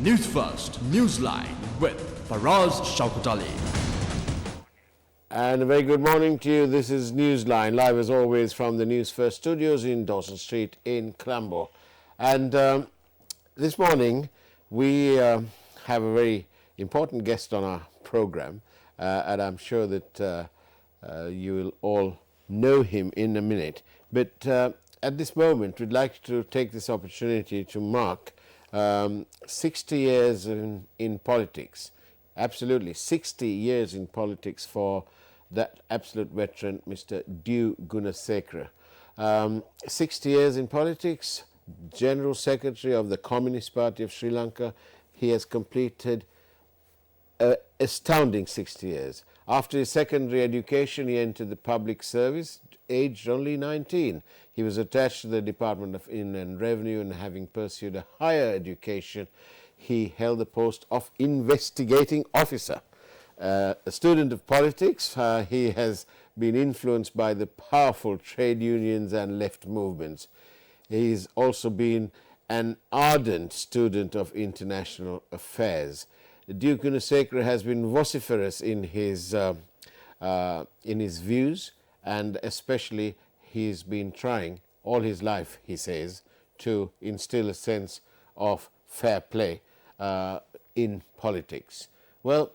Newsfirst Newsline with Faraz Shaukatali. And a very good morning to you. This is Newsline, live as always from the Newsfirst studios in Dawson Street in Colombo. And this morning we have a very important guest on our program, and I'm sure that you will all know him in a minute. But at this moment, we'd like to take this opportunity to mark 60 years in politics. Absolutely, 60 years in politics for that absolute veteran, Mr. Dew Gunasekera. 60 years in politics, General Secretary of the Communist Party of Sri Lanka. He has completed an astounding 60 years. After his secondary education, he entered the public service, aged only 19. He was attached to the Department of Inland Revenue, and having pursued a higher education, he held the post of investigating officer. A student of politics, he has been influenced by the powerful trade unions and left movements. He's also been an ardent student of international affairs. Dew Gunasekera has been vociferous in his views, and especially he's been trying all his life, he says, to instill a sense of fair play in politics. Well,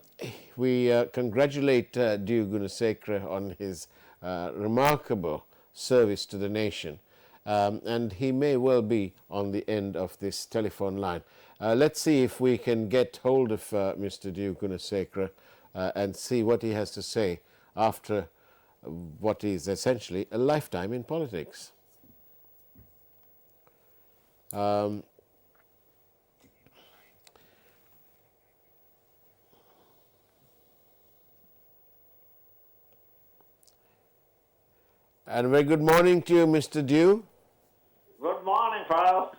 we congratulate Dew Gunasekera on his remarkable service to the nation, and he may well be on the end of this telephone line. Let's see if we can get hold of Mr. Dew Gunasekera and see what he has to say after what is essentially a lifetime in politics. And a very good morning to you, Mr. Dew. Good morning, Faraz.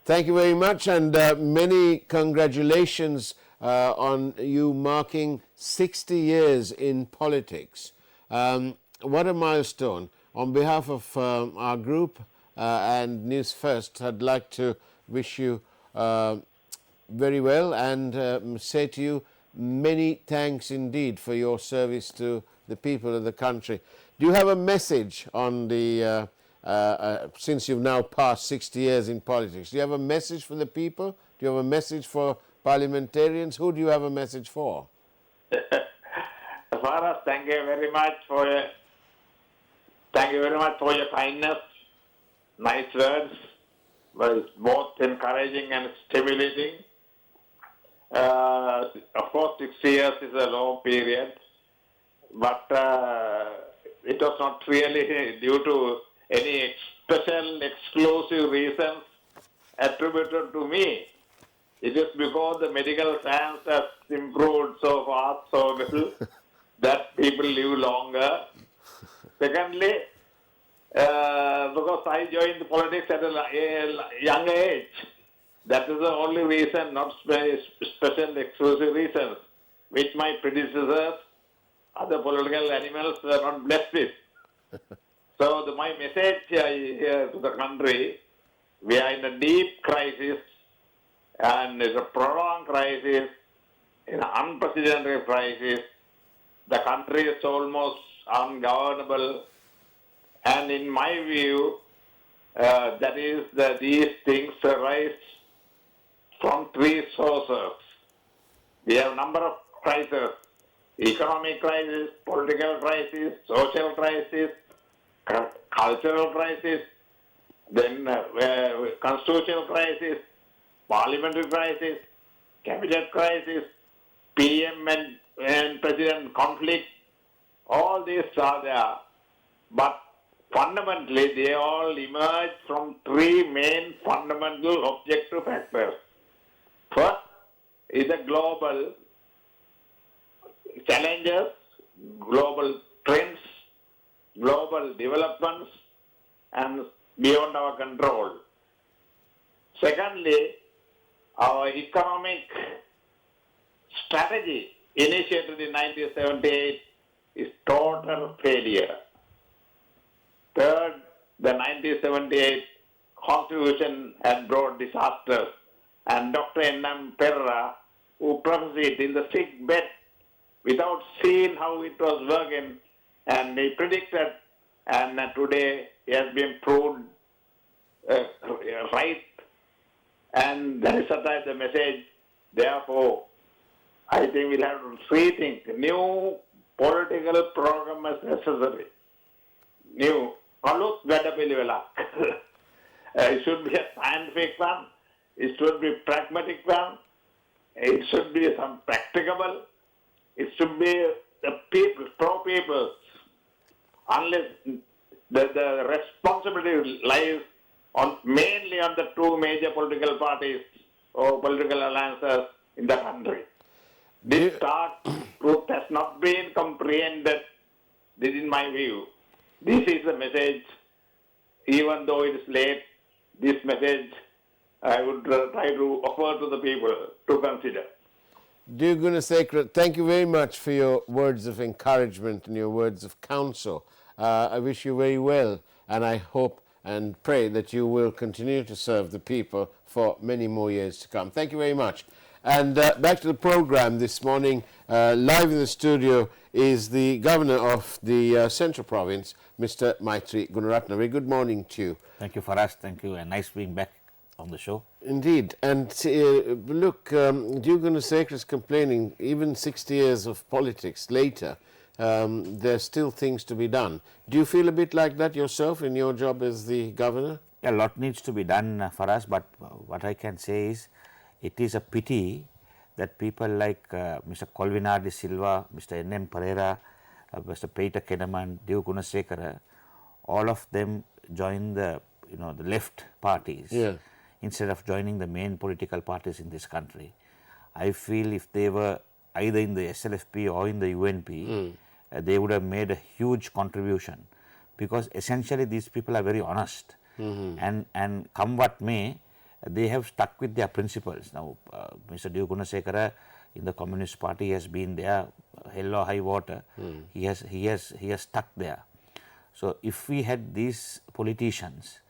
Thank you very much, and many congratulations on you marking 60 years in politics. What a milestone. On behalf of our group and News First, I'd like to wish you very well and say to you many thanks indeed for your service to the people of the country. Do you have a message on the, since you've now passed 60 years in politics, do you have a message for the people? Do you have a message for parliamentarians? Who do you have a message for? Faraz, thank you very much for your kindness, nice words, was both encouraging and stimulating. Of course, 6 years is a long period, but it was not really due to any special, exclusive reasons attributed to me. It is because the medical science has improved so fast, so little, that people live longer. Secondly, because I joined the politics at a young age. That is the only reason, not special, exclusive reasons, which my predecessors, other political animals, were not blessed with. So my message here to the country, we are in a deep crisis, and it's a prolonged crisis, an unprecedented crisis. The country is almost ungovernable, and in my view, that is that these things arise from three sources. We have a number of crises: economic crisis, political crisis, social crisis, cultural crisis, then constitutional crisis, parliamentary crisis, cabinet crisis, PM and president conflict. All these are there, but fundamentally they all emerge from three main fundamental objective factors. First is the global challenges, global trends, global developments, and beyond our control. Secondly, our economic strategy initiated in 1978 is total failure. Third, the 1978 Constitution had brought disasters and Dr. N.M. Perra, who professed it in the sick bed without seeing how it was working, and he predicted, and today he has been proved right, and that is sometimes the message. Therefore, I think we'll have to rethink. New political program is necessary. New. Alut Vedapilivelak. It should be a scientific one. It should be pragmatic one. It should be some practicable. It should be the people, pro-people. Unless the responsibility lies mainly on the two major political parties or political alliances in the country. This stark truth has not been comprehended. This is my view. This is the message. Even though it is late, this message I would try to offer to the people to consider. Dear Gunasekara, thank you very much for your words of encouragement and your words of counsel. I wish you very well, and I hope and pray that you will continue to serve the people for many more years to come. Thank you very much. And back to the program this morning, live in the studio is the Governor of the Central Province, Mr. Maithri Gunaratne. Very good morning to you. Thank you, Faraz. Thank you, and nice being back on the show. Indeed. And look, Dear Gunasekara is complaining, even 60 years of politics later, there's still things to be done. Do you feel a bit like that yourself in your job as the Governor? Yeah, a lot needs to be done for us, but what I can say is it is a pity that people like Mr. Colvinar de Silva, Mr. N.M. Pereira, Mr. Peter Kenaman, Dev Gunasekara, all of them join the the left parties instead of joining the main political parties in this country. I feel if they were either in the SLFP or in the UNP, they would have made a huge contribution, because essentially these people are very honest, and come what may, they have stuck with their principles. Now, Mr. Dev Gunasekara in the Communist Party has been there, hell or high water. He has stuck there. So, if we had these politicians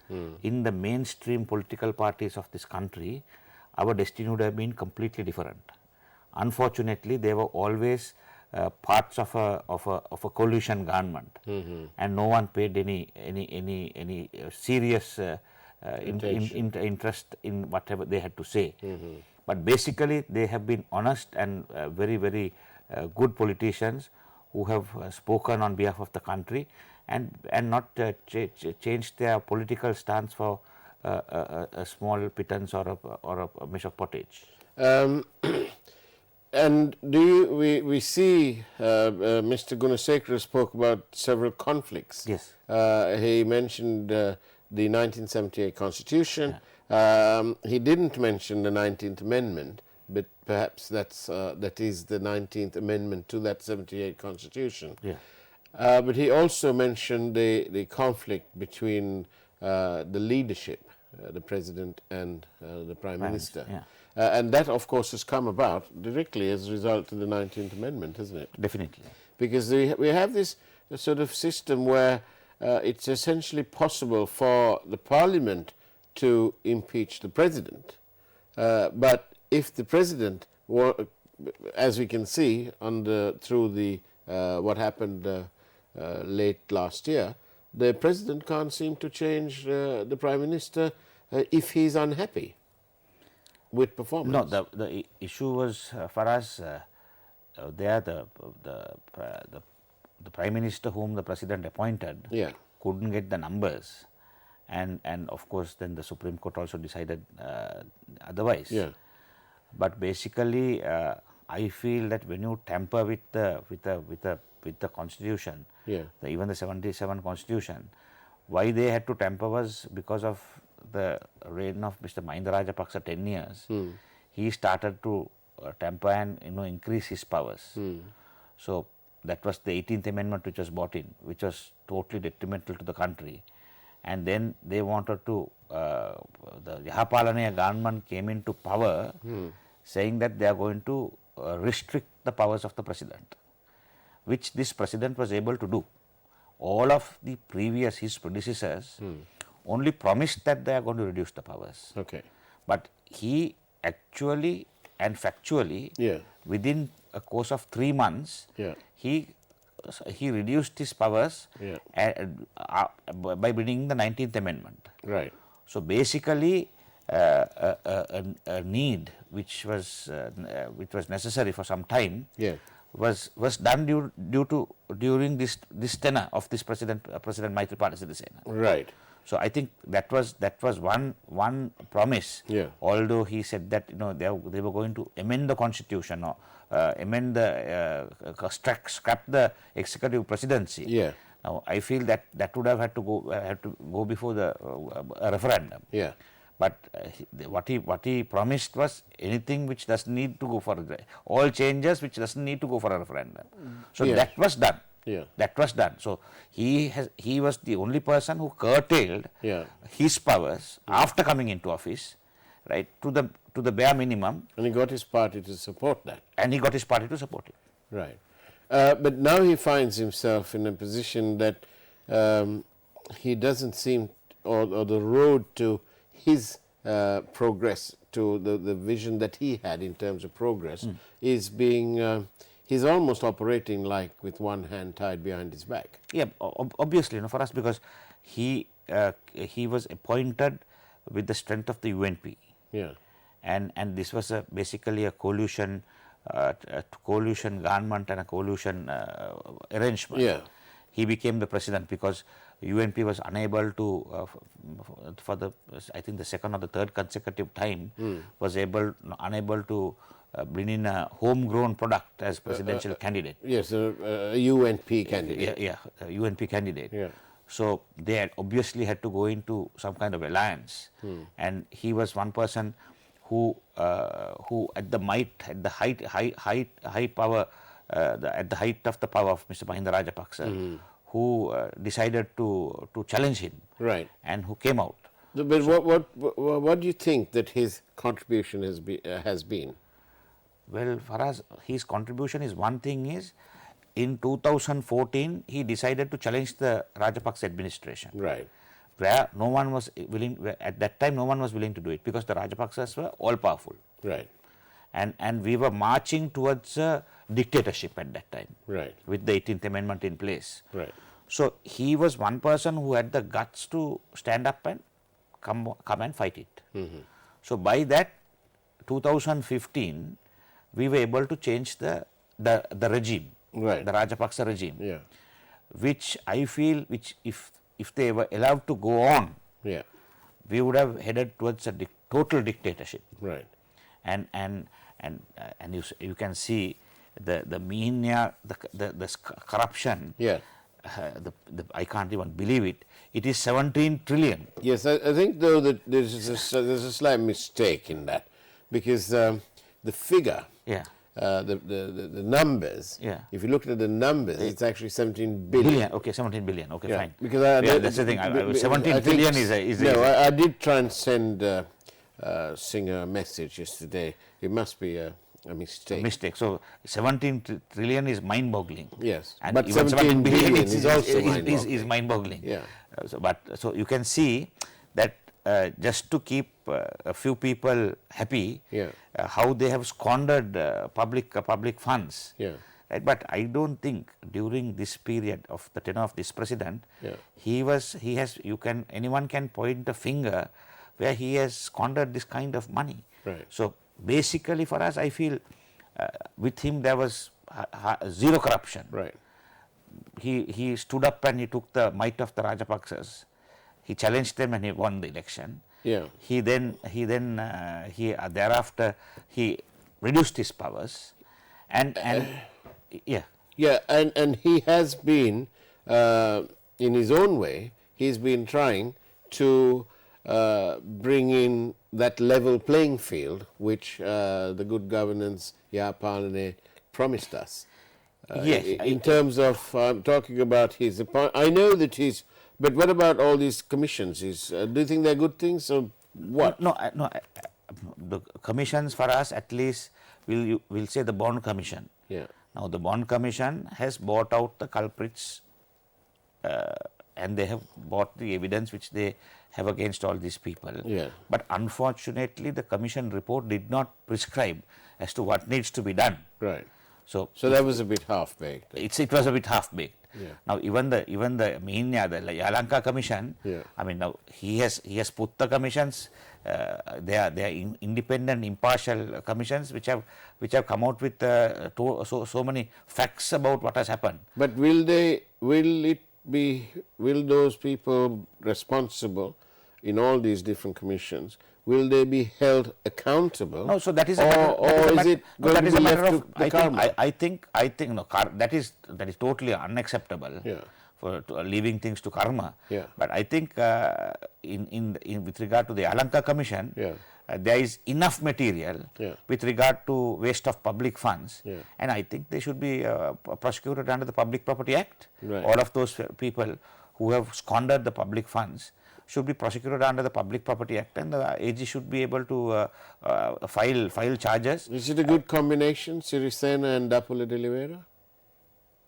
in the mainstream political parties of this country, our destiny would have been completely different. Unfortunately, they were always parts of a coalition government, and no one paid any serious interest in whatever they had to say. But basically, they have been honest and very good politicians who have spoken on behalf of the country and not changed their political stance for a small pittance or a measure of pottage. And we see Mr. Gunasekara spoke about several conflicts. Yes. He mentioned the 1978 Constitution. He didn't mention the 19th Amendment, but perhaps that is the 19th Amendment to that 78 Constitution. Yeah. But he also mentioned the conflict between the leadership, the President and the Prime Minister. Yeah. And that, of course, has come about directly as a result of the 19th Amendment, hasn't it? Definitely. Because we have this sort of system where it's essentially possible for the Parliament to impeach the President. But if the President, as we can see through the what happened late last year, the President can't seem to change the Prime Minister if he's unhappy with performance. No, the issue was for us there the Prime Minister whom the President appointed couldn't get the numbers, and of course then the Supreme Court also decided otherwise. Yeah. But basically, I feel that when you tamper with the Constitution, even the 77 Constitution, why they had to tamper was because of the reign of Mr. Mahinda Rajapaksa 10 years. He started to tamper and increase his powers. So that was the 18th Amendment which was brought in, which was totally detrimental to the country. And then they wanted to, the Yahapalana government came into power saying that they are going to restrict the powers of the President, which this President was able to do. All of the his predecessors only promised that they are going to reduce the powers. Okay. But he actually and factually, Yeah. within a course of 3 months, Yeah. he reduced his powers Yeah. by bringing the 19th Amendment. Right. So basically, a need which was necessary for some time Yeah. was done during this tenure of this President Maithri Sirisena. Right. So I think that was one promise. Yeah. Although he said that they were going to amend the constitution or amend the scrap the executive presidency. Yeah. Now I feel that would have had to go before the referendum. Yeah. But what he promised was anything which doesn't need to go for all changes which doesn't need to go for a referendum. So Yeah. that was done. Yeah. That was done. So he was the only person who curtailed Yeah. his powers after coming into office, right, to the bare minimum, And he got his party to support that. and he got his party to support it. Right. But now he finds himself in a position that he doesn't seem, or the road to his progress, to the vision that he had in terms of progress, is being, he's almost operating like with one hand tied behind his back. Yeah, obviously, for us, because he was appointed with the strength of the UNP. Yeah. And this was basically a coalition government and a coalition arrangement. Yeah. He became the president because UNP was unable to, for the I think the second or the third consecutive time, was unable to bring in a homegrown product as presidential candidate. Yes, a UNP candidate. Yeah, a UNP candidate. Yeah. So they had obviously had to go into some kind of alliance, and he was one person who at the height of the power of Mr. Mahinda Rajapaksa, who decided to challenge him, Right. and who came out. But what do you think that his contribution has been? Well, Faraz, his contribution is one thing is, in 2014 he decided to challenge the Rajapaksa administration. Right. Where no one was willing, at that time no one was willing to do it because the Rajapaksas were all powerful. Right. And we were marching towards a dictatorship at that time. Right. With the 18th Amendment in place. Right. So he was one person who had the guts to stand up and come and fight it. So by that 2015 we were able to change the regime, Right. the Rajapaksa regime, Yeah. which I feel, which if they were allowed to go on, Yeah. we would have headed towards a total dictatorship. Right. And you can see the mania, the corruption. Yeah. I can't even believe it. It is 17 trillion. Yes, I think though that there's a slight mistake in that, because the figure, Yeah. the numbers. Yeah. If you look at the numbers, it's actually 17 billion. Billion. Okay, 17 billion. Okay, Yeah, fine. because that's the thing. 17 trillion is no. I did try and send Singer a message yesterday. It must be a mistake. mistake. So 17 trillion is mind-boggling. Yes, And but even 17 billion is also mind-boggling. Yeah. So you can see that just to keep a few people happy, Yeah. How they have squandered public funds. Yeah. Right? But I don't think during this period of the tenure of this president, Yeah. anyone can point a finger where he has squandered this kind of money. Right. So basically for us, I feel with him there was zero corruption. Right. He stood up and he took the might of the Rajapaksas. He challenged them and he won the election. Yeah. Thereafter he reduced his powers, and yeah. Yeah, and he has been, in his own way, he's been trying to bring in that level playing field which the good governance Yapalane promised us. Yes, in terms of talking about his appointment, I know that he's. But what about all these commissions? Do you think they're good things or what? No. The commissions for us, at least, we'll say the bond commission. Yeah. Now the bond commission has bought out the culprits, and they have bought the evidence which they have against all these people. Yeah. But unfortunately, the commission report did not prescribe as to what needs to be done. Right. So that was a bit half-baked. it was a bit half-baked. Yeah. Now even the the Lanka commission, Yeah. I mean, now he has put the commissions, they are independent, impartial commissions which have come out with so many facts about what has happened. But will those people responsible in all these different commissions, will they be held accountable? No, so that is is it going to be left to the karma? I think no, that is totally unacceptable. Yeah. For leaving things to karma. Yeah. But I think in with regard to the Lanka commission, Yeah. There is enough material Yeah. with regard to waste of public funds, Yeah. and I think they should be prosecuted under the Public Property Act. Right. All of those people who have squandered the public funds should be prosecuted under the Public Property Act, and the AG should be able to file charges. Is it a good combination, Sirisena and Dapula de Oliveira?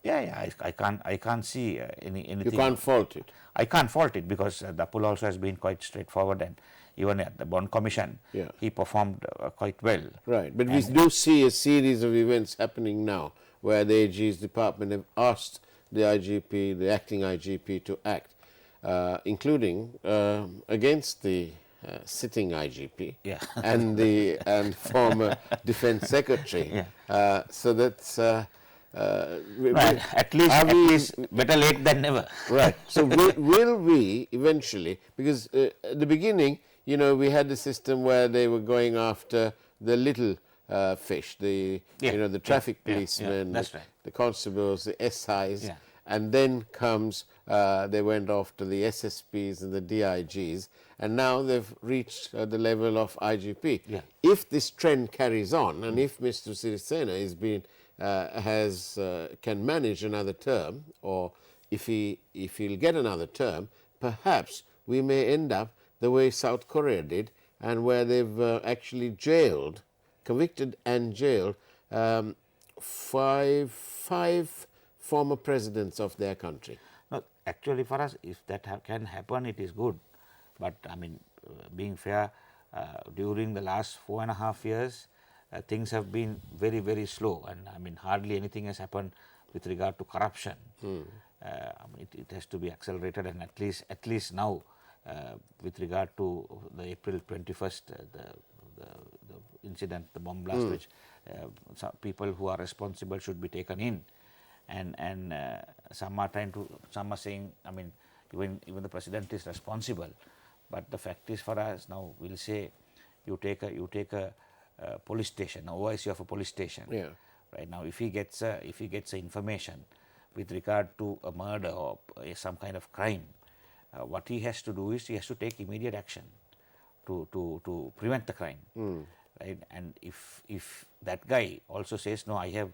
Yeah, I can't see anything. You can't fault it. I can't fault it because Dapul also has been quite straightforward, and even at the Bond Commission, Yeah. he performed quite well. Right, but we do see a series of events happening now where the AG's department have asked the IGP, the acting IGP, to act, including against the sitting IGP Yeah. and former Defence Secretary. Yeah. So that's Right. At least better late than never. right. So will we eventually, because at the beginning, we had the system where they were going after the little fish, the traffic policemen, that's right. the constables, the SIs, Yeah. and then comes they went off to the SSPs and the DIGs, and now they've reached the level of IGP. Yeah. If this trend carries on, and if Mr. Sirisena is being can manage another term, or if he'll get another term, perhaps we may end up the way South Korea did, and where they've actually convicted and jailed five former presidents of their country. No, actually, for us, if that can happen, it is good. But I mean, being fair, during the last 4.5 years, things have been very, very slow, and I mean hardly anything has happened with regard to corruption. I mean, it has to be accelerated, and at least now, with regard to the April 21st, the incident, the bomb blast, which some people who are responsible should be taken in, and some are saying, I mean, even the president is responsible, but the fact is, for us now, we'll say you take a police station, OIC of a police station. Yeah. Right now, if he gets information with regard to a murder or some kind of crime, what he has to do is he has to take immediate action to prevent the crime. Right? And if that guy also says, no, I have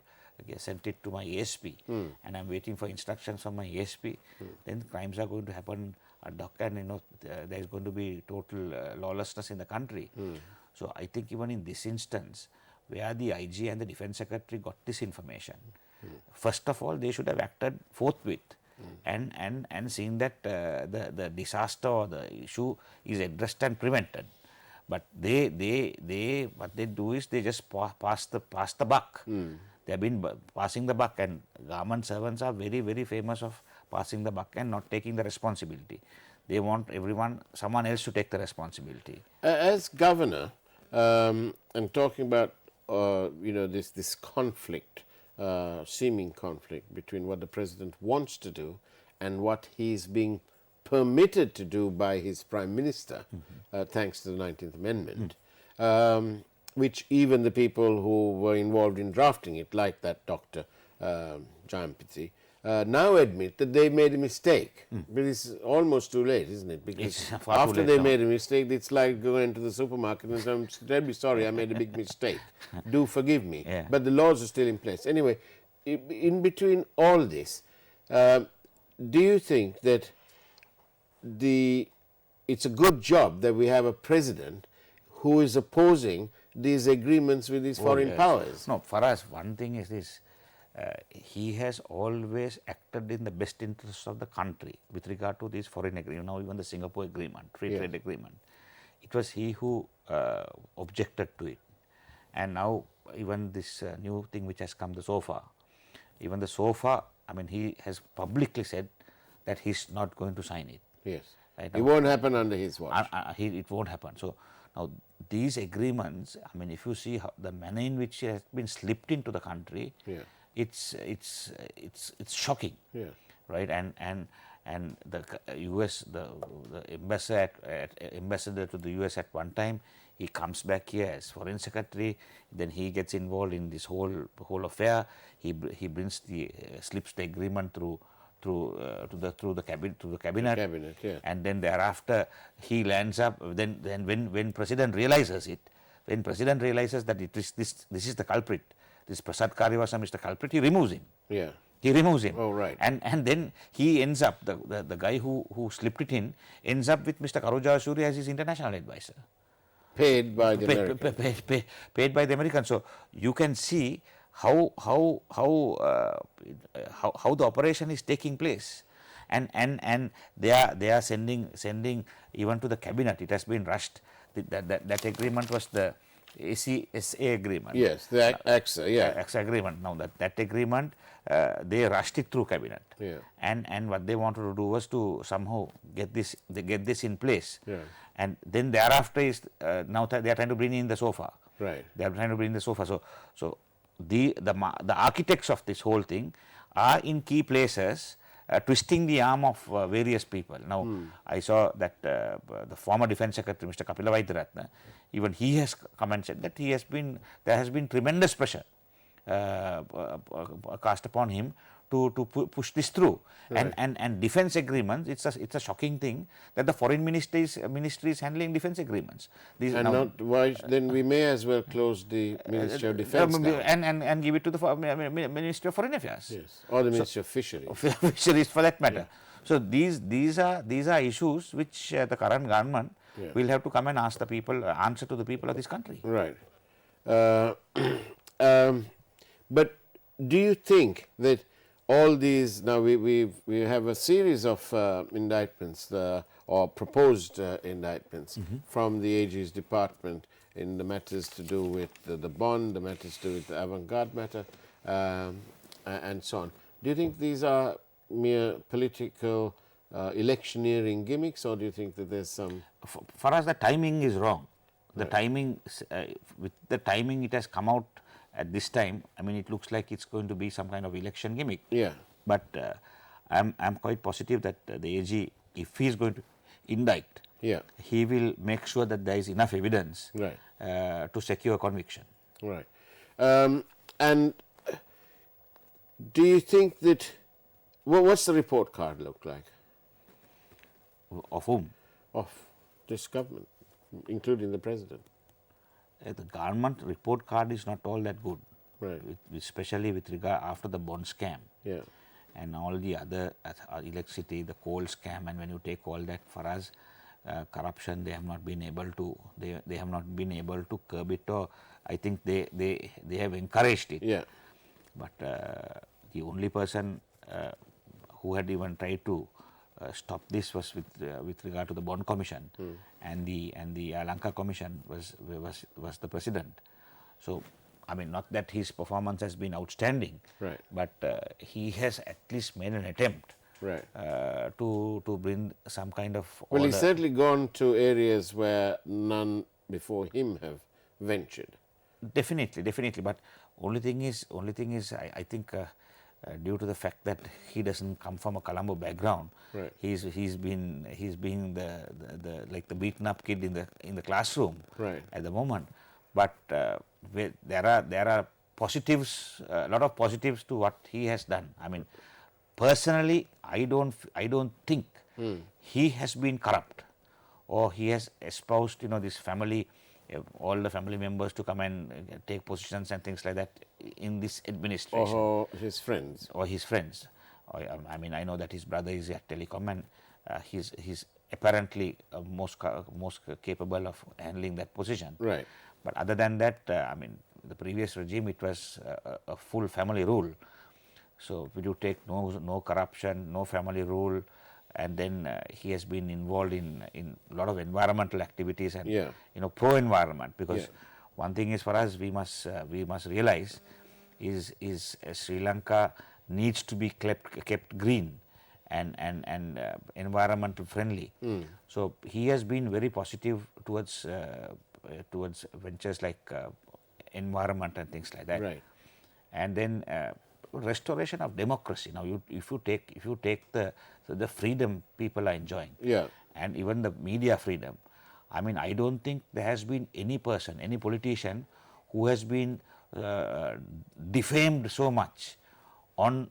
sent it to my ASP and I'm waiting for instructions from my ASP, then crimes are going to happen ad hoc, and there is going to be total lawlessness in the country. So I think even in this instance, where the IG and the Defence Secretary got this information, first of all, they should have acted forthwith and seen that the disaster or the issue is addressed and prevented. But what they do is they just pass the buck. They have been passing the buck, and government servants are very, very famous of passing the buck and not taking the responsibility. They want someone else to take the responsibility. As governor, and talking about this conflict, seeming conflict between what the president wants to do and what he's being permitted to do by his prime minister, thanks to the 19th Amendment, which even the people who were involved in drafting it, like that Dr. Jayampati, now admit that they made a mistake. But it's almost too late, isn't it? Because after they made a mistake, it's like going to the supermarket and saying, I'm terribly sorry, I made a big mistake. Do forgive me. Yeah. But the laws are still in place. Anyway, in between all this, do you think that it's a good job that we have a president who is opposing these agreements with these foreign powers? No, for us, one thing is this. he has always acted in the best interest of the country with regard to these foreign agreement. Now even the Singapore agreement, free trade agreement, it was he who objected to it. And now even this new thing which has come, the SOFA, even the SOFA, I mean, he has publicly said that he's not going to sign it. Yes. Right It won't happen under his watch. It won't happen. So now these agreements, I mean, if you see how the manner in which it has been slipped into the country, it's shocking. Yeah. Right. And the US, the ambassador to the US at one time, he comes back here as foreign secretary, then he gets involved in this whole affair. He brings the slips the agreement through the cabinet, and then thereafter he lands up. Then when president realizes it, when president realizes that this is the culprit, this Prasad Karyavasa is the culprit, he removes him. Yeah. He removes him. Oh, right. And then he ends up, the guy who slipped it in, ends up with Mr. Karuja Ashuri as his international advisor. Paid by the Americans. Paid by the Americans. So you can see how the operation is taking place, and they are sending even to the cabinet. It has been rushed. That agreement was the ACSA agreement. Yes, the AXA, yeah. AXA agreement. Now that agreement, they rushed it through cabinet. Yeah. And what they wanted to do was to somehow get this in place. Yeah. And then thereafter is now they are trying to bring in the SOFA. Right. They are trying to bring the SOFA. So the architects of this whole thing are in key places, twisting the arm of various people. Now I saw that the former Defence Secretary, Mr. Maithri Gunaratne, even he has come and said that there has been tremendous pressure cast upon him to push this through. Right. And defence agreements, it's a shocking thing that the foreign ministry is handling defence agreements. Then we may as well close the Ministry of Defence and give it to the Ministry of Foreign Affairs. Yes, or the Ministry of Fisheries. Fisheries for that matter. Yeah. So these are issues which the current government will have to come and answer to the people of this country. Right. But do you think that all these, now we have a series of indictments or proposed indictments from the AG's department in the matters to do with the bond, the matters to do with the avant-garde matter, and so on. Do you think these are mere political electioneering gimmicks, or do you think that there's some... For us, the timing is wrong. The timing, with the timing it has come out at this time, I mean, it looks like it's going to be some kind of election gimmick. Yeah. But I'm quite positive that the AG, if he is going to indict, he will make sure that there is enough evidence to secure conviction. Right. And do you think that, what's the report card look like? Of whom? Of this government, including the president. The government report card is not all that good, right? Especially with regard after the bond scam, and all the other electricity, the coal scam, and when you take all that, for us, corruption, they have not been able to they have not been able to curb it, or I think they have encouraged it. Yeah. But the only person who had even tried to stop this was with regard to the bond commission, and the Lanka commission was the president. So I mean, not that his performance has been outstanding, right? But he has at least made an attempt, right, to bring some kind of order. Well, he's certainly gone to areas where none before him have ventured. Definitely. But only thing is, I think. Due to the fact that he doesn't come from a Colombo background, right. he's been the like the beaten up kid in the classroom, right. at the moment. But there are positives, a lot of positives to what he has done. I mean, personally, I don't think he has been corrupt, or he has espoused this family, all the family members to come and take positions and things like that in this administration. Or his friends. I mean, I know that his brother is at Telecom, and he's apparently most capable of handling that position. Right. But other than that, I mean, the previous regime, it was a full family rule. So will you take no corruption, no family rule, and then he has been involved in a lot of environmental activities and Yeah. pro environment, because Yeah. one thing is, for us, we must realize is Sri Lanka needs to be kept green and environmental friendly. So he has been very positive towards ventures like environment and things like that. Right. And then restoration of democracy. Now, if you take the freedom people are enjoying, Yeah. and even the media freedom, I mean, I don't think there has been any person, any politician who has been defamed so much on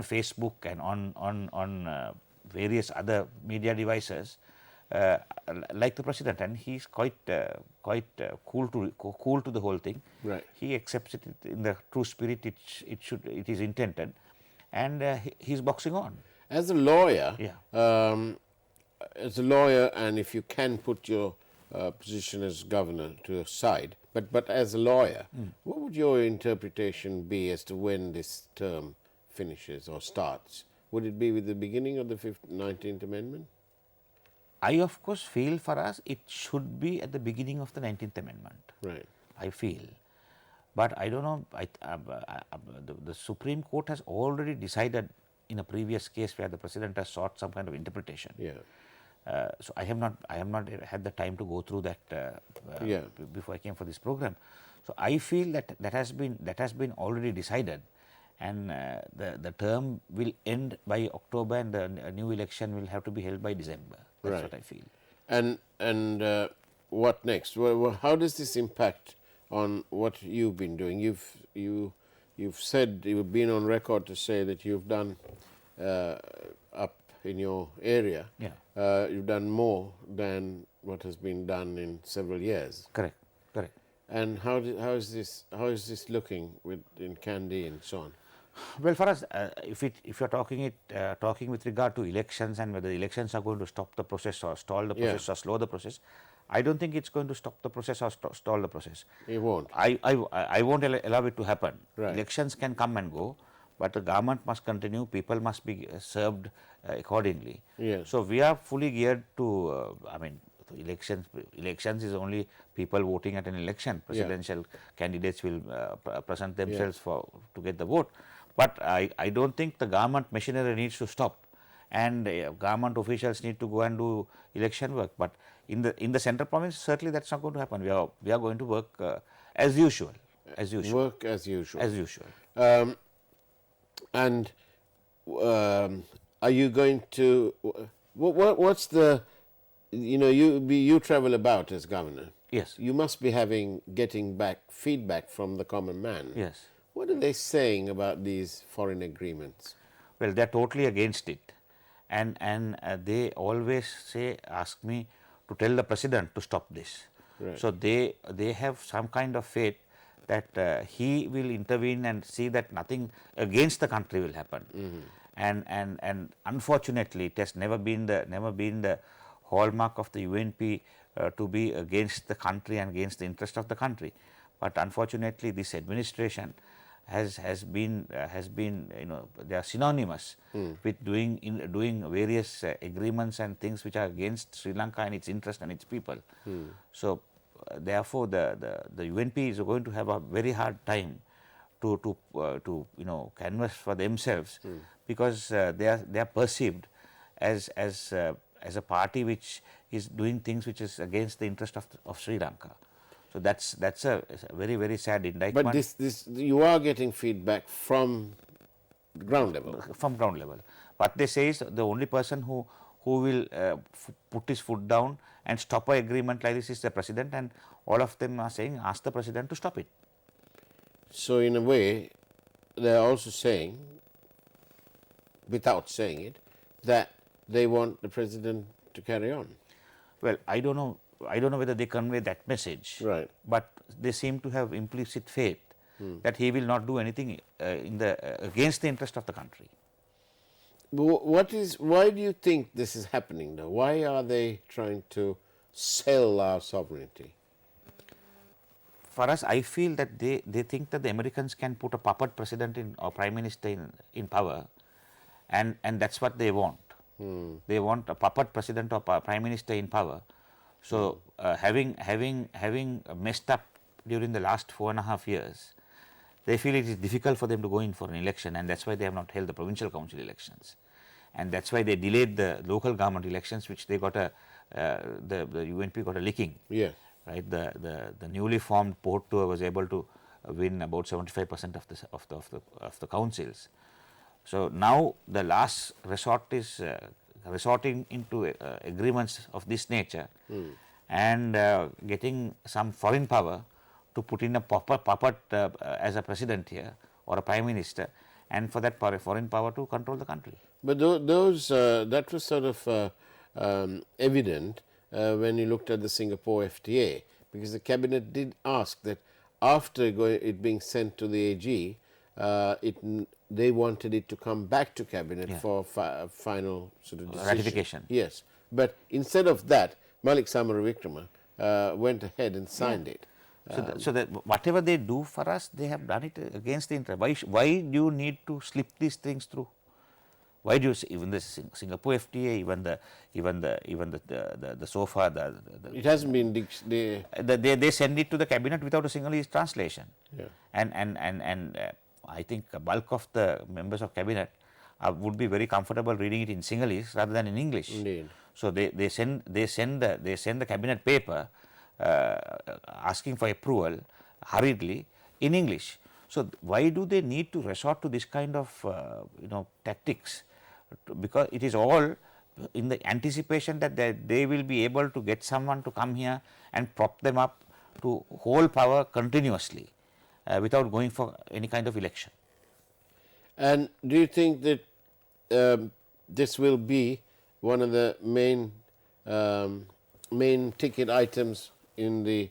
Facebook and on various other media devices like the president, and he's quite cool to the whole thing. Right. He accepts it in the true spirit it is intended, and he's boxing on. As a lawyer, Yeah. And if you can put your position as governor to a side, but as a lawyer, what would your interpretation be as to when this term finishes or starts? Would it be with the beginning of the 19th Amendment? I, of course, feel for us it should be at the beginning of the 19th Amendment. Right. I feel. But I don't know, the Supreme Court has already decided in a previous case where the president has sought some kind of interpretation. Yeah. So I have not had the time to go through that Yeah. before I came for this program. So I feel that has been already decided, and the term will end by October, and the new election will have to be held by December. That's Right. what I feel. And what next? Well, how does this impact on what you've been doing? You've said, you've been on record to say that you've done up in your area. Yeah. You've done more than what has been done in several years. Correct. And how is this looking in Kandy and so on? Well, for us, if you're talking with regard to elections and whether elections are going to stop the process or stall the process or slow the process, I don't think it's going to stop the process or stall the process. It won't. I won't allow it to happen. Right. Elections can come and go, but the government must continue. People must be served accordingly. Yes. So we are fully geared to. Elections is only people voting at an election. Presidential candidates will present themselves to get the vote. But I don't think the government machinery needs to stop, and government officials need to go and do election work. But in the central province, certainly that's not going to happen. We are going to work as usual. Work as usual. As usual. And are you going to? What's the? You travel about as governor. Yes. You must be getting back feedback from the common man. Yes. What are they saying about these foreign agreements? Well, they're totally against it, and they always ask me to tell the president to stop this. Right. So they have some kind of faith that he will intervene and see that nothing against the country will happen. And unfortunately, it has never been the hallmark of the UNP to be against the country and against the interest of the country. But unfortunately, this administration has been they are synonymous with doing various agreements and things which are against Sri Lanka and its interest and its people. So therefore, the UNP is going to have a very hard time to canvass for themselves, because they are perceived as a party which is doing things which is against the interest of Sri Lanka. So that's a very, very sad indictment. But this you are getting feedback from ground level. From ground level. What they say is the only person who will put his foot down and stop an agreement like this is the president, and all of them are saying ask the president to stop it. So in a way, they are also saying, without saying it, that they want the president to carry on. Well, I don't know whether they convey that message. Right. But they seem to have implicit faith that he will not do anything against the interest of the country. Why do you think this is happening though? Why are they trying to sell our sovereignty? for us, I feel that they think that the Americans can put a puppet president or prime minister in power, and that's what they want. They want a puppet president or prime minister in power. So having messed up during the last 4.5 years, they feel it is difficult for them to go in for an election, and that's why they have not held the provincial council elections, and that's why they delayed the local government elections, which they got the UNP got a licking. Yes. Right, the newly formed Port Tour was able to win about 75% of the councils. So now the last resort is resorting into agreements of this nature, and getting some foreign power to put in a puppet as a president here or a prime minister, and for that foreign power to control the country. But those that was sort of evident when you looked at the Singapore FTA, because the cabinet did ask that after it being sent to the AG, they wanted it to come back to cabinet for final sort of decision. Ratification. Yes, but instead of that, Malik Samaravikrama went ahead and signed it. So that whatever they do for us, they have done it against the interest. Why do you need to slip these things through? Why do you even the Singapore FTA, even the SOFA, it hasn't been they send it to the cabinet without a single translation. Yeah. And I think a bulk of the members of cabinet would be very comfortable reading it in Sinhalese rather than in English. Indeed. So they send the cabinet paper asking for approval hurriedly in English. So why do they need to resort to this kind of tactics? Because it is all in the anticipation that they will be able to get someone to come here and prop them up to hold power continuously without going for any kind of election. And do you think that this will be one of the main ticket items in the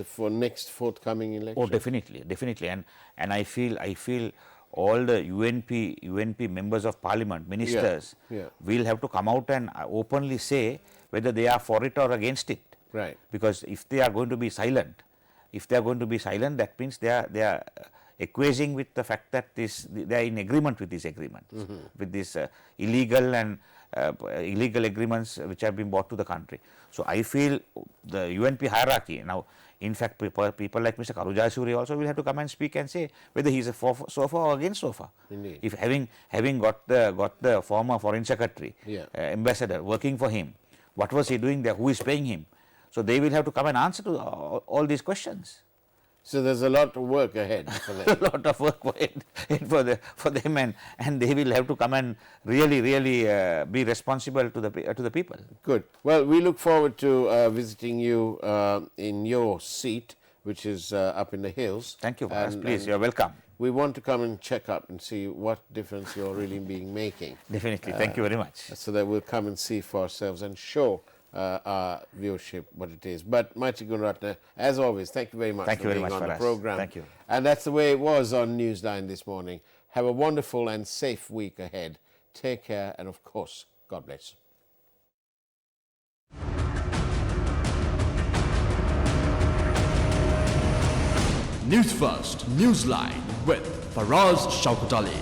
for next forthcoming election? Oh, definitely, and I feel all the UNP members of parliament, ministers, will have to come out and openly say whether they are for it or against it. Right. Because if they are going to be silent, that means they are acquiescing with the fact that they are in agreement with this agreement, with this illegal agreements which have been brought to the country. So I feel the UNP hierarchy now. In fact, people like Mr. Karujasuri also will have to come and speak and say whether he is for SOFA or against SOFA. Indeed. If having got the former foreign secretary, ambassador working for him, what was he doing there? Who is paying him? So they will have to come and answer to all these questions. So there's a lot of work ahead for them. A lot of work ahead for them, and they will have to come and really be responsible to the people. Good. Well, we look forward to visiting you in your seat, which is up in the hills. Thank you. Please, you're welcome. We want to come and check up and see what difference you're really making. Definitely. Thank you very much. So that we'll come and see for ourselves and show our viewership what it is. But Maithri Gunaratne, as always, thank you very much for being on the program. Thank you. And that's the way it was on Newsline this morning. Have a wonderful and safe week ahead. Take care, and of course, God bless. News First, Newsline with Faraz Shaukatali.